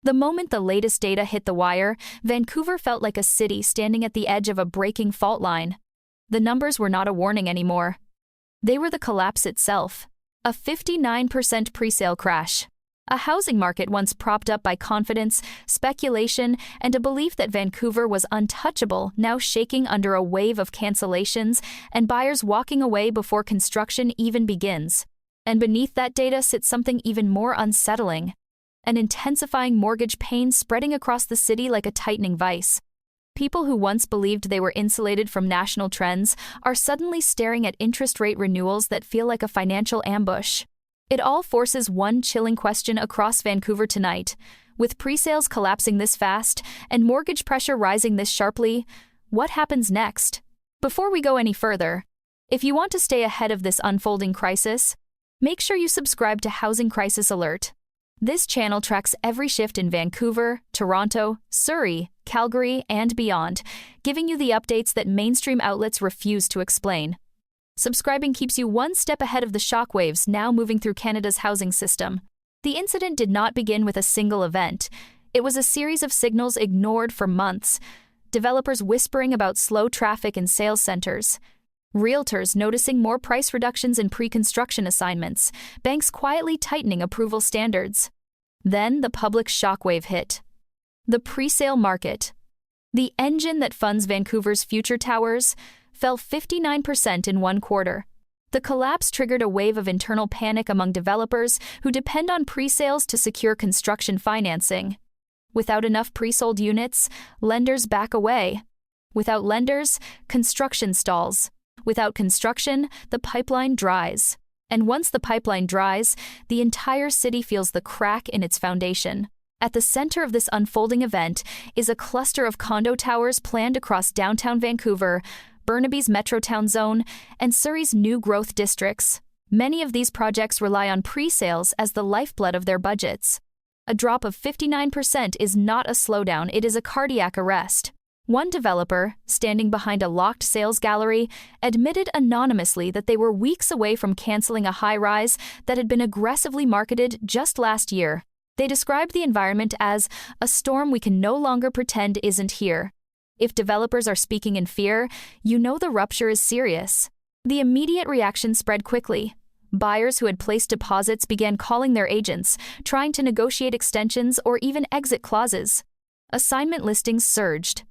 The moment the latest data hit the wire, Vancouver felt like a city standing at the edge of a breaking fault line. The numbers were not a warning anymore. They were the collapse itself. A 59% presale crash. A housing market once propped up by confidence, speculation, and a belief that Vancouver was untouchable, now shaking under a wave of cancellations and buyers walking away before construction even begins. And beneath that data sits something even more unsettling. An intensifying mortgage pain spreading across the city like a tightening vice. People who once believed they were insulated from national trends are suddenly staring at interest rate renewals that feel like a financial ambush. It all forces one chilling question across Vancouver tonight. With presales collapsing this fast and mortgage pressure rising this sharply, what happens next? Before we go any further, if you want to stay ahead of this unfolding crisis, make sure you subscribe to Housing Crisis Alert. This channel tracks every shift in Vancouver, Toronto, Surrey, Calgary, and beyond, giving you the updates that mainstream outlets refuse to explain. Subscribing keeps you one step ahead of the shockwaves now moving through Canada's housing system. The incident did not begin with a single event. It was a series of signals ignored for months. Developers whispering about slow traffic in sales centers. Realtors noticing more price reductions in pre-construction assignments, banks quietly tightening approval standards. Then the public shockwave hit. The presale market, the engine that funds Vancouver's future towers, fell 59% in one quarter. The collapse triggered a wave of internal panic among developers who depend on presales to secure construction financing. Without enough pre-sold units, lenders back away. Without lenders, construction stalls. Without construction, the pipeline dries. And once the pipeline dries, the entire city feels the crack in its foundation. At the center of this unfolding event is a cluster of condo towers planned across downtown Vancouver, Burnaby's Metrotown zone, and Surrey's new growth districts. Many of these projects rely on pre-sales as the lifeblood of their budgets. A drop of 59% is not a slowdown, it is a cardiac arrest. One developer, standing behind a locked sales gallery, admitted anonymously that they were weeks away from canceling a high-rise that had been aggressively marketed just last year. They described the environment as a storm we can no longer pretend isn't here. If developers are speaking in fear, you know the rupture is serious. The immediate reaction spread quickly. Buyers who had placed deposits began calling their agents, trying to negotiate extensions or even exit clauses. Assignment listings surged.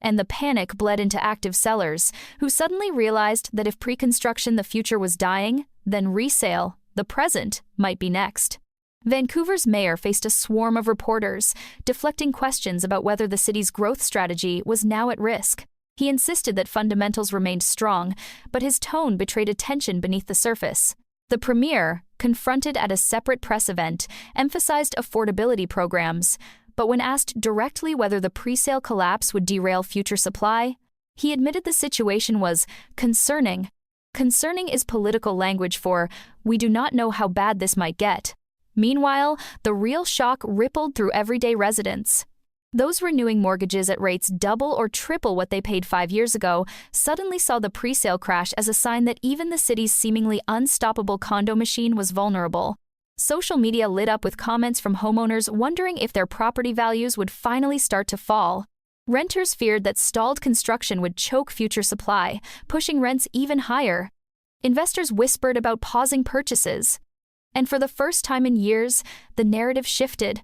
And the panic bled into active sellers, who suddenly realized that if pre-construction the future was dying, then resale, the present, might be next. Vancouver's mayor faced a swarm of reporters, deflecting questions about whether the city's growth strategy was now at risk. He insisted that fundamentals remained strong, but his tone betrayed a tension beneath the surface. The premier, confronted at a separate press event, emphasized affordability programs, but when asked directly whether the presale collapse would derail future supply, he admitted the situation was concerning. Concerning is political language for, we do not know how bad this might get. Meanwhile, the real shock rippled through everyday residents. Those renewing mortgages at rates double or triple what they paid 5 years ago suddenly saw the presale crash as a sign that even the city's seemingly unstoppable condo machine was vulnerable. Social media lit up with comments from homeowners wondering if their property values would finally start to fall. Renters feared that stalled construction would choke future supply, pushing rents even higher. Investors whispered about pausing purchases. And for the first time in years, the narrative shifted.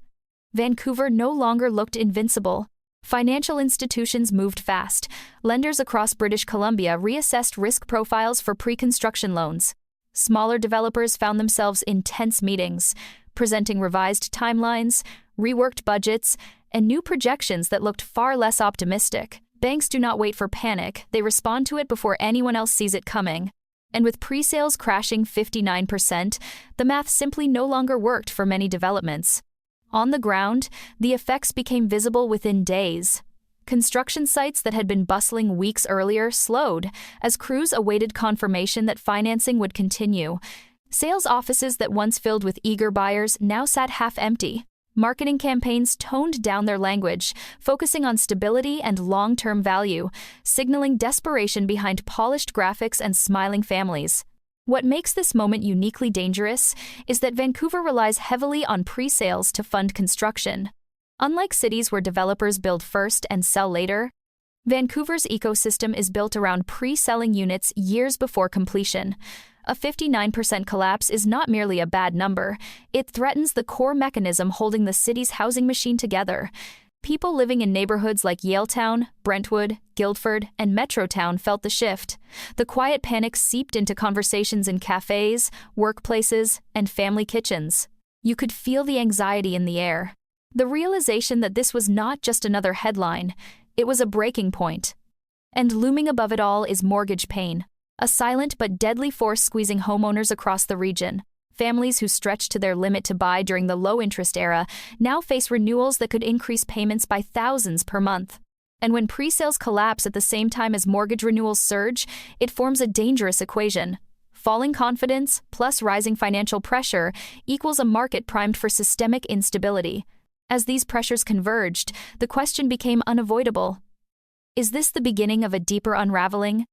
Vancouver no longer looked invincible. Financial institutions moved fast. Lenders across British Columbia reassessed risk profiles for pre-construction loans. Smaller developers found themselves in tense meetings, presenting revised timelines, reworked budgets, and new projections that looked far less optimistic. Banks do not wait for panic, they respond to it before anyone else sees it coming. And with presales crashing 59%, the math simply no longer worked for many developments. On the ground, the effects became visible within days. Construction sites that had been bustling weeks earlier slowed as crews awaited confirmation that financing would continue. Sales offices that once filled with eager buyers now sat half empty. Marketing campaigns toned down their language, focusing on stability and long-term value, signaling desperation behind polished graphics and smiling families. What makes this moment uniquely dangerous is that Vancouver relies heavily on pre-sales to fund construction. Unlike cities where developers build first and sell later, Vancouver's ecosystem is built around pre-selling units years before completion. A 59% collapse is not merely a bad number, it threatens the core mechanism holding the city's housing machine together. People living in neighborhoods like Yaletown, Brentwood, Guildford, and Metrotown felt the shift. The quiet panic seeped into conversations in cafes, workplaces, and family kitchens. You could feel the anxiety in the air. The realization that this was not just another headline, it was a breaking point. And looming above it all is mortgage pain, a silent but deadly force squeezing homeowners across the region. Families who stretched to their limit to buy during the low-interest era now face renewals that could increase payments by thousands per month. And when pre-sales collapse at the same time as mortgage renewals surge, it forms a dangerous equation. Falling confidence plus rising financial pressure equals a market primed for systemic instability. As these pressures converged, the question became unavoidable. Is this the beginning of a deeper unraveling?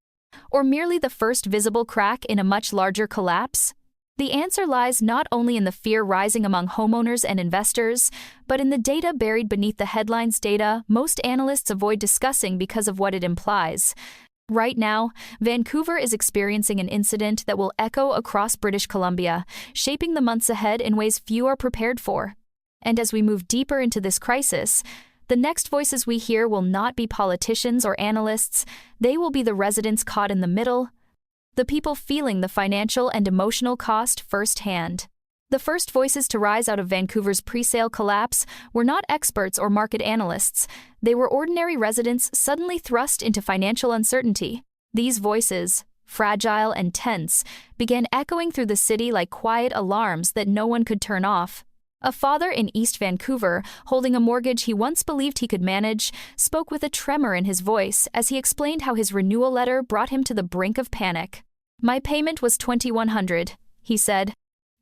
Or merely the first visible crack in a much larger collapse? The answer lies not only in the fear rising among homeowners and investors, but in the data buried beneath the headlines, data most analysts avoid discussing because of what it implies. Right now, Vancouver is experiencing an incident that will echo across British Columbia, shaping the months ahead in ways few are prepared for. And as we move deeper into this crisis, the next voices we hear will not be politicians or analysts, they will be the residents caught in the middle, the people feeling the financial and emotional cost firsthand. The first voices to rise out of Vancouver's presale collapse were not experts or market analysts. They were ordinary residents suddenly thrust into financial uncertainty. These voices, fragile and tense, began echoing through the city like quiet alarms that no one could turn off. A father in East Vancouver, holding a mortgage he once believed he could manage, spoke with a tremor in his voice as he explained how his renewal letter brought him to the brink of panic. "My payment was $2,100, he said,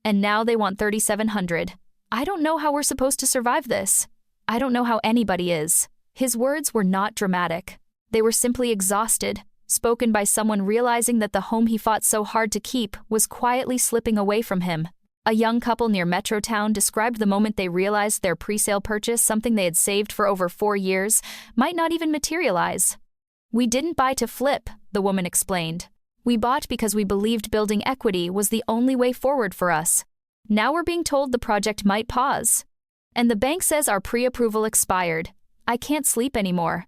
"and now they want $3,700. I don't know how we're supposed to survive this. I don't know how anybody is." His words were not dramatic. They were simply exhausted, spoken by someone realizing that the home he fought so hard to keep was quietly slipping away from him. A young couple near Metrotown described the moment they realized their presale purchase, something they had saved for over 4 years, might not even materialize. "We didn't buy to flip," the woman explained. "We bought because we believed building equity was the only way forward for us. Now we're being told the project might pause. And the bank says our pre-approval expired. I can't sleep anymore.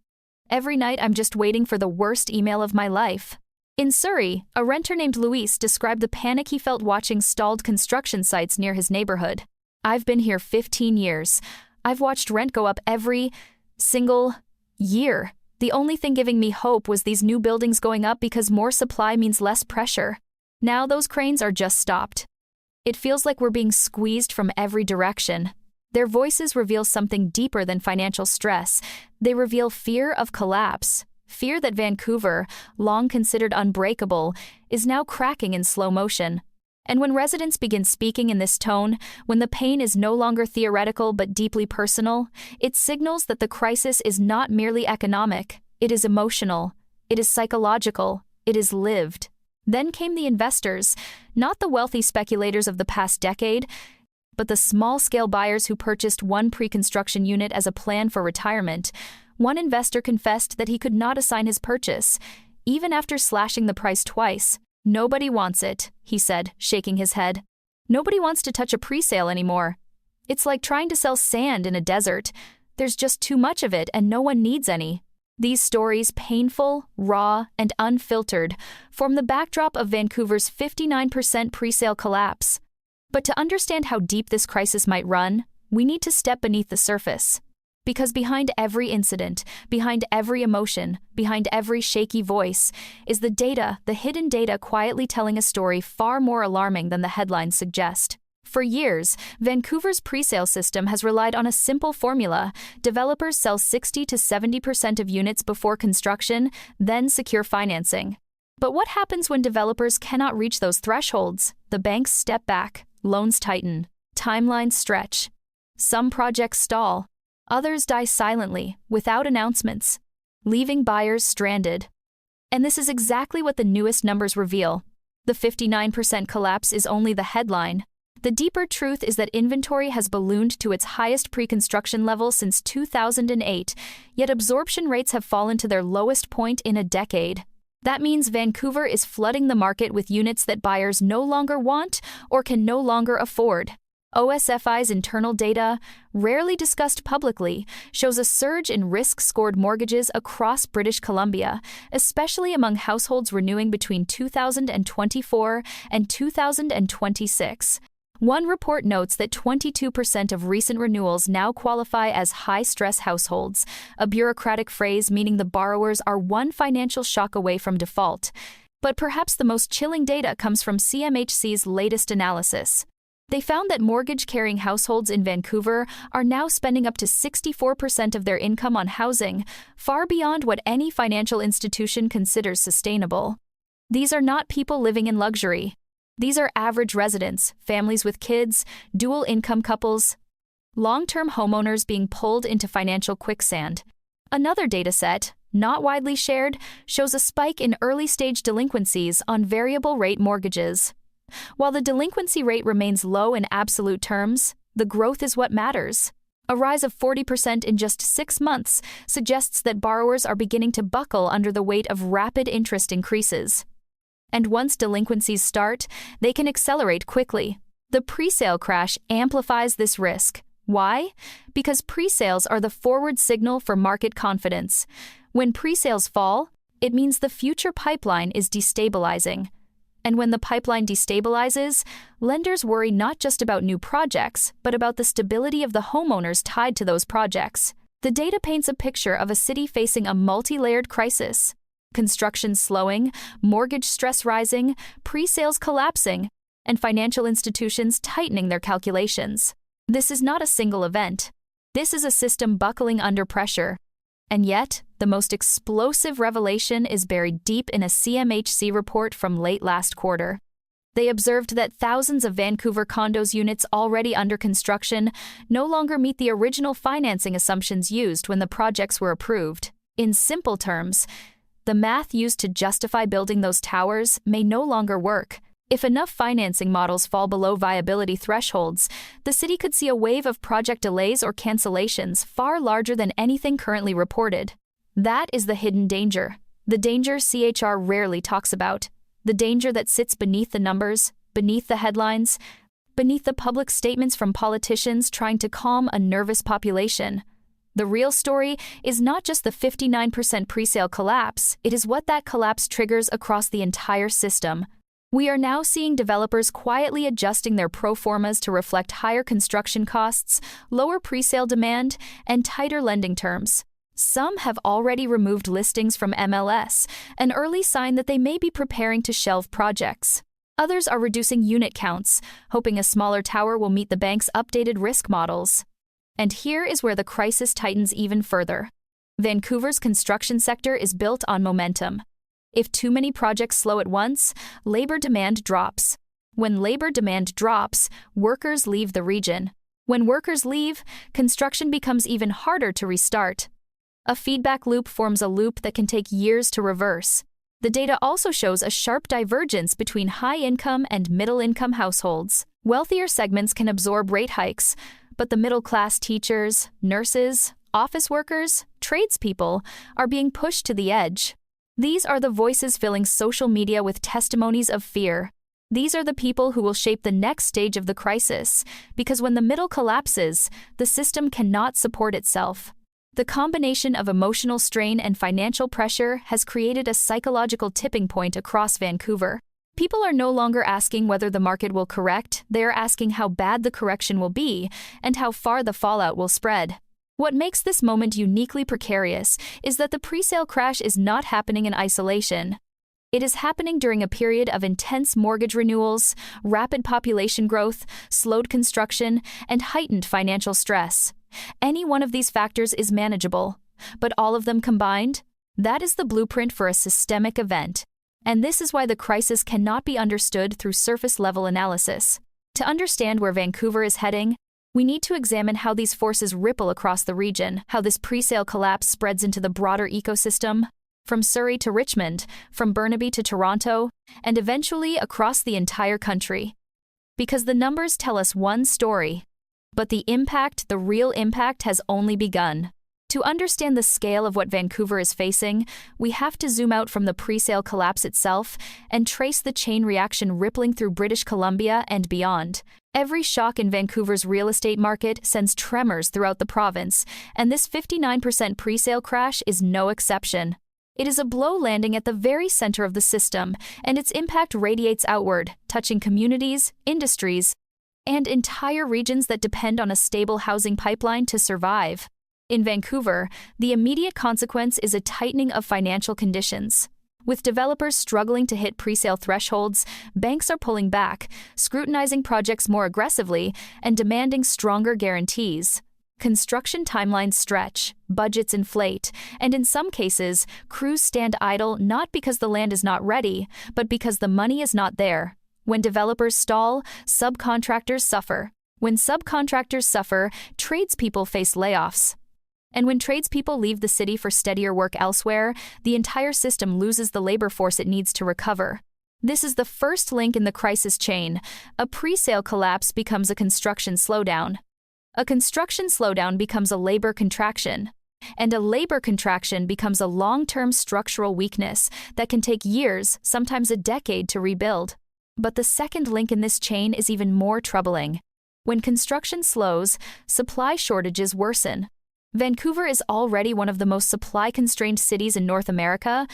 Every night I'm just waiting for the worst email of my life." In Surrey, a renter named Luis described the panic he felt watching stalled construction sites near his neighborhood. "I've been here 15 years. I've watched rent go up every single year. The only thing giving me hope was these new buildings going up because more supply means less pressure. Now those cranes are just stopped. It feels like we're being squeezed from every direction." Their voices reveal something deeper than financial stress. They reveal fear of collapse, fear that Vancouver, long considered unbreakable, is now cracking in slow motion. And when residents begin speaking in this tone, when the pain is no longer theoretical but deeply personal, it signals that the crisis is not merely economic, it is emotional, it is psychological, it is lived. Then came the investors, not the wealthy speculators of the past decade, but the small-scale buyers who purchased one pre-construction unit as a plan for retirement. One investor confessed that he could not assign his purchase, even after slashing the price twice. "Nobody wants it," he said, shaking his head. "Nobody wants to touch a presale anymore. It's like trying to sell sand in a desert. There's just too much of it and no one needs any." These stories, painful, raw, and unfiltered, form the backdrop of Vancouver's 59% presale collapse. But to understand how deep this crisis might run, we need to step beneath the surface. Because behind every incident, behind every emotion, behind every shaky voice, is the data, the hidden data quietly telling a story far more alarming than the headlines suggest. For years, Vancouver's presale system has relied on a simple formula. Developers sell 60 to 70% of units before construction, then secure financing. But what happens when developers cannot reach those thresholds? The banks step back, loans tighten, timelines stretch. Some projects stall. Others die silently, without announcements, leaving buyers stranded. And this is exactly what the newest numbers reveal. The 59% collapse is only the headline. The deeper truth is that inventory has ballooned to its highest pre-construction level since 2008, yet absorption rates have fallen to their lowest point in a decade. That means Vancouver is flooding the market with units that buyers no longer want or can no longer afford. OSFI's internal data, rarely discussed publicly, shows a surge in risk-scored mortgages across British Columbia, especially among households renewing between 2024 and 2026. One report notes that 22% of recent renewals now qualify as high-stress households, a bureaucratic phrase meaning the borrowers are one financial shock away from default. But perhaps the most chilling data comes from CMHC's latest analysis. They found that mortgage-carrying households in Vancouver are now spending up to 64% of their income on housing, far beyond what any financial institution considers sustainable. These are not people living in luxury. These are average residents, families with kids, dual-income couples, long-term homeowners being pulled into financial quicksand. Another dataset, not widely shared, shows a spike in early-stage delinquencies on variable-rate mortgages. While the delinquency rate remains low in absolute terms, the growth is what matters. A rise of 40% in just 6 months suggests that borrowers are beginning to buckle under the weight of rapid interest increases. And once delinquencies start, they can accelerate quickly. The presale crash amplifies this risk. Why? Because presales are the forward signal for market confidence. When presales fall, it means the future pipeline is destabilizing. And when the pipeline destabilizes, lenders worry not just about new projects, but about the stability of the homeowners tied to those projects. The data paints a picture of a city facing a multi-layered crisis. Construction slowing, mortgage stress rising, pre-sales collapsing, and financial institutions tightening their calculations. This is not a single event. This is a system buckling under pressure. And yet, the most explosive revelation is buried deep in a CMHC report from late last quarter. They observed that thousands of Vancouver condos units already under construction no longer meet the original financing assumptions used when the projects were approved. In simple terms, the math used to justify building those towers may no longer work. If enough financing models fall below viability thresholds, the city could see a wave of project delays or cancellations far larger than anything currently reported. That is the hidden danger. The danger CHR rarely talks about. The danger that sits beneath the numbers, beneath the headlines, beneath the public statements from politicians trying to calm a nervous population. The real story is not just the 59% presale collapse, it is what that collapse triggers across the entire system. We are now seeing developers quietly adjusting their pro formas to reflect higher construction costs, lower presale demand, and tighter lending terms. Some have already removed listings from MLS, an early sign that they may be preparing to shelve projects. Others are reducing unit counts, hoping a smaller tower will meet the bank's updated risk models. And here is where the crisis tightens even further. Vancouver's construction sector is built on momentum. If too many projects slow at once, labor demand drops. When labor demand drops, workers leave the region. When workers leave, construction becomes even harder to restart. A feedback loop forms a loop that can take years to reverse. The data also shows a sharp divergence between high-income and middle-income households. Wealthier segments can absorb rate hikes, but the middle-class teachers, nurses, office workers, tradespeople are being pushed to the edge. These are the voices filling social media with testimonies of fear. These are the people who will shape the next stage of the crisis, because when the middle collapses, the system cannot support itself. The combination of emotional strain and financial pressure has created a psychological tipping point across Vancouver. People are no longer asking whether the market will correct, they are asking how bad the correction will be and how far the fallout will spread. What makes this moment uniquely precarious is that the presale crash is not happening in isolation. It is happening during a period of intense mortgage renewals, rapid population growth, slowed construction, and heightened financial stress. Any one of these factors is manageable, but all of them combined, that is the blueprint for a systemic event. And this is why the crisis cannot be understood through surface-level analysis. To understand where Vancouver is heading, we need to examine how these forces ripple across the region, how this presale collapse spreads into the broader ecosystem, from Surrey to Richmond, from Burnaby to Toronto, and eventually across the entire country. Because the numbers tell us one story. But the real impact has only begun. To understand the scale of what Vancouver is facing, we have to zoom out from the presale collapse itself and trace the chain reaction rippling through British Columbia and beyond. Every shock in Vancouver's real estate market sends tremors throughout the province, and this 59% presale crash is no exception. It is a blow landing at the very center of the system, and its impact radiates outward, touching communities, industries, and entire regions that depend on a stable housing pipeline to survive. In Vancouver, the immediate consequence is a tightening of financial conditions. With developers struggling to hit presale thresholds, banks are pulling back, scrutinizing projects more aggressively, and demanding stronger guarantees. Construction timelines stretch, budgets inflate, and in some cases, crews stand idle not because the land is not ready, but because the money is not there. When developers stall, subcontractors suffer. When subcontractors suffer, tradespeople face layoffs. And when tradespeople leave the city for steadier work elsewhere, the entire system loses the labor force it needs to recover. This is the first link in the crisis chain. A presale collapse becomes a construction slowdown. A construction slowdown becomes a labor contraction. And a labor contraction becomes a long-term structural weakness that can take years, sometimes a decade, to rebuild. But the second link in this chain is even more troubling. When construction slows, supply shortages worsen. Vancouver is already one of the most supply-constrained cities in North America,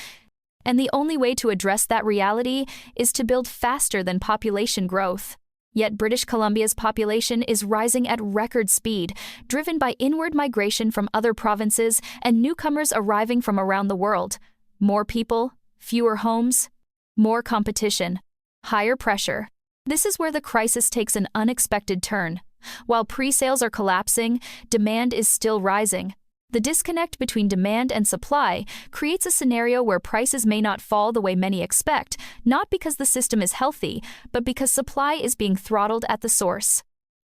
and the only way to address that reality is to build faster than population growth. Yet British Columbia's population is rising at record speed, driven by inward migration from other provinces and newcomers arriving from around the world. More people, fewer homes, more competition, higher pressure. This is where the crisis takes an unexpected turn. While presales are collapsing, demand is still rising. The disconnect between demand and supply creates a scenario where prices may not fall the way many expect, not because the system is healthy, but because supply is being throttled at the source.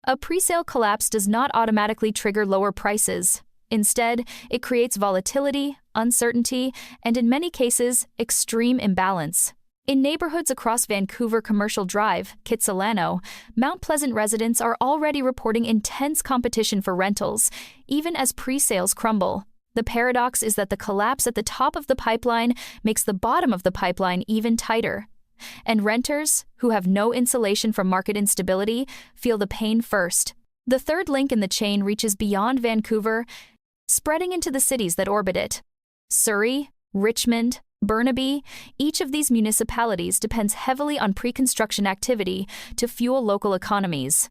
A presale collapse does not automatically trigger lower prices. Instead, it creates volatility, uncertainty, and in many cases, extreme imbalance. In neighborhoods across Vancouver Commercial Drive, Kitsilano, Mount Pleasant residents are already reporting intense competition for rentals, even as presales crumble. The paradox is that the collapse at the top of the pipeline makes the bottom of the pipeline even tighter. And renters, who have no insulation from market instability, feel the pain first. The third link in the chain reaches beyond Vancouver, spreading into the cities that orbit it. Surrey, Richmond, Burnaby, each of these municipalities depends heavily on pre-construction activity to fuel local economies.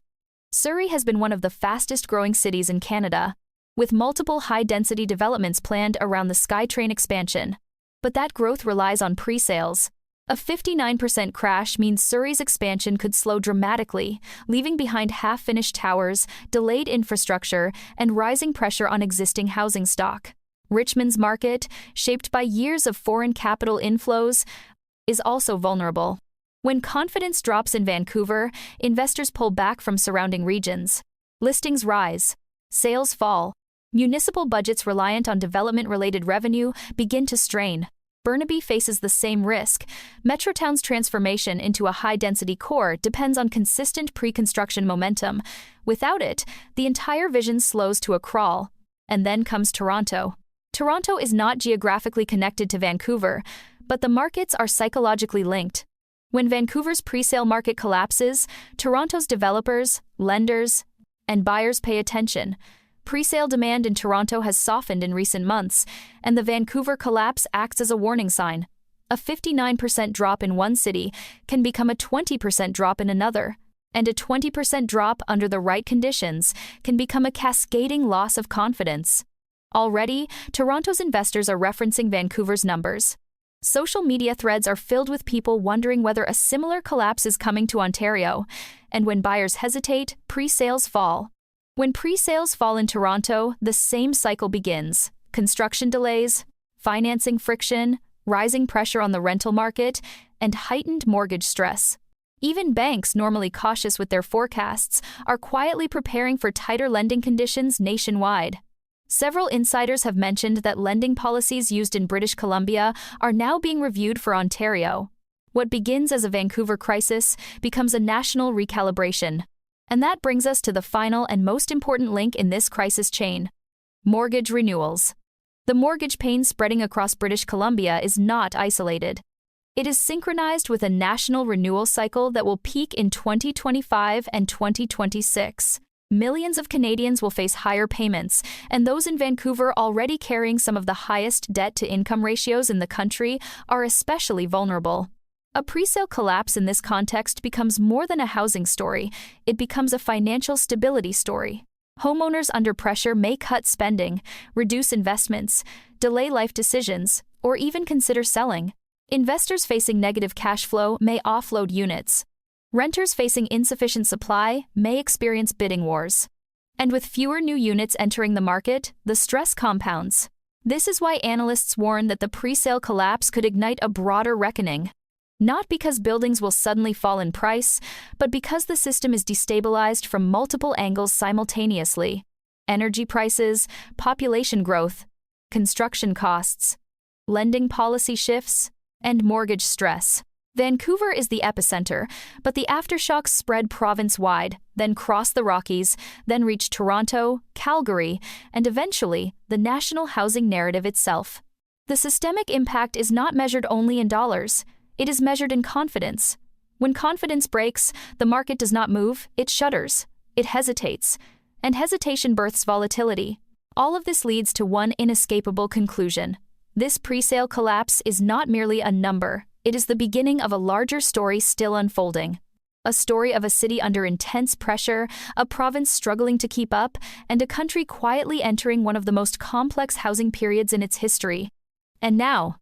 Surrey has been one of the fastest-growing cities in Canada, with multiple high-density developments planned around the SkyTrain expansion. But that growth relies on presales. A 59% crash means Surrey's expansion could slow dramatically, leaving behind half-finished towers, delayed infrastructure, and rising pressure on existing housing stock. Richmond's market, shaped by years of foreign capital inflows, is also vulnerable. When confidence drops in Vancouver, investors pull back from surrounding regions. Listings rise. Sales fall. Municipal budgets reliant on development-related revenue begin to strain. Burnaby faces the same risk. Metrotown's transformation into a high-density core depends on consistent pre-construction momentum. Without it, the entire vision slows to a crawl. And then comes Toronto. Toronto is not geographically connected to Vancouver, but the markets are psychologically linked. When Vancouver's presale market collapses, Toronto's developers, lenders, and buyers pay attention. Presale demand in Toronto has softened in recent months, and the Vancouver collapse acts as a warning sign. A 59% drop in one city can become a 20% drop in another, and a 20% drop under the right conditions can become a cascading loss of confidence. Already, Toronto's investors are referencing Vancouver's numbers. Social media threads are filled with people wondering whether a similar collapse is coming to Ontario, and when buyers hesitate, presales fall. When presales fall in Toronto, the same cycle begins. Construction delays, financing friction, rising pressure on the rental market, and heightened mortgage stress. Even banks, normally cautious with their forecasts, are quietly preparing for tighter lending conditions nationwide. Several insiders have mentioned that lending policies used in British Columbia are now being reviewed for Ontario. What begins as a Vancouver crisis becomes a national recalibration. And that brings us to the final and most important link in this crisis chain: mortgage renewals. The mortgage pain spreading across British Columbia is not isolated. It is synchronized with a national renewal cycle that will peak in 2025 and 2026. Millions of Canadians will face higher payments, and those in Vancouver already carrying some of the highest debt-to-income ratios in the country are especially vulnerable. A presale collapse in this context becomes more than a housing story. It becomes a financial stability story. Homeowners under pressure may cut spending, reduce investments, delay life decisions, or even consider selling. Investors facing negative cash flow may offload units. Renters facing insufficient supply may experience bidding wars. And with fewer new units entering the market, the stress compounds. This is why analysts warn that the presale collapse could ignite a broader reckoning. Not because buildings will suddenly fall in price, but because the system is destabilized from multiple angles simultaneously: energy prices, population growth, construction costs, lending policy shifts, and mortgage stress. Vancouver is the epicenter, but the aftershocks spread province-wide, then cross the Rockies, then reach Toronto, Calgary, and eventually the national housing narrative itself. The systemic impact is not measured only in dollars. It is measured in confidence. When confidence breaks, the market does not move, it shudders, it hesitates, and hesitation births volatility. All of this leads to one inescapable conclusion: this presale collapse is not merely a number, it is the beginning of a larger story still unfolding. A story of a city under intense pressure, a province struggling to keep up, and a country quietly entering one of the most complex housing periods in its history. And now,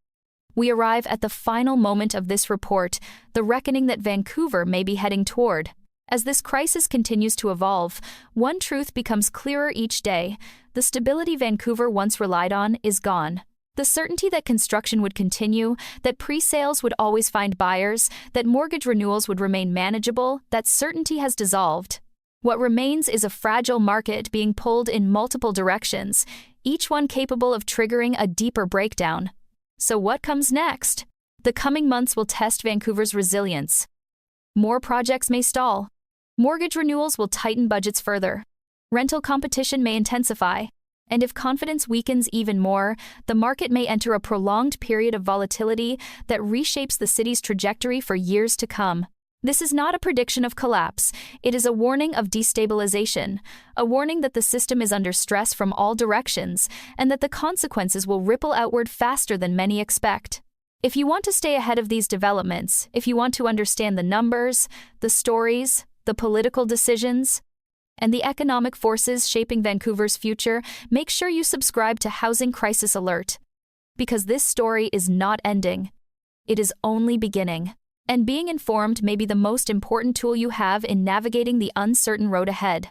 we arrive at the final moment of this report, the reckoning that Vancouver may be heading toward. As this crisis continues to evolve, one truth becomes clearer each day: the stability Vancouver once relied on is gone. The certainty that construction would continue, that pre-sales would always find buyers, that mortgage renewals would remain manageable, that certainty has dissolved. What remains is a fragile market being pulled in multiple directions, each one capable of triggering a deeper breakdown. So what comes next? The coming months will test Vancouver's resilience. More projects may stall. Mortgage renewals will tighten budgets further. Rental competition may intensify. And if confidence weakens even more, the market may enter a prolonged period of volatility that reshapes the city's trajectory for years to come. This is not a prediction of collapse. It is a warning of destabilization, a warning that the system is under stress from all directions, and that the consequences will ripple outward faster than many expect. If you want to stay ahead of these developments, if you want to understand the numbers, the stories, the political decisions, and the economic forces shaping Vancouver's future, make sure you subscribe to Housing Crisis Alert. Because this story is not ending. It is only beginning. And being informed may be the most important tool you have in navigating the uncertain road ahead.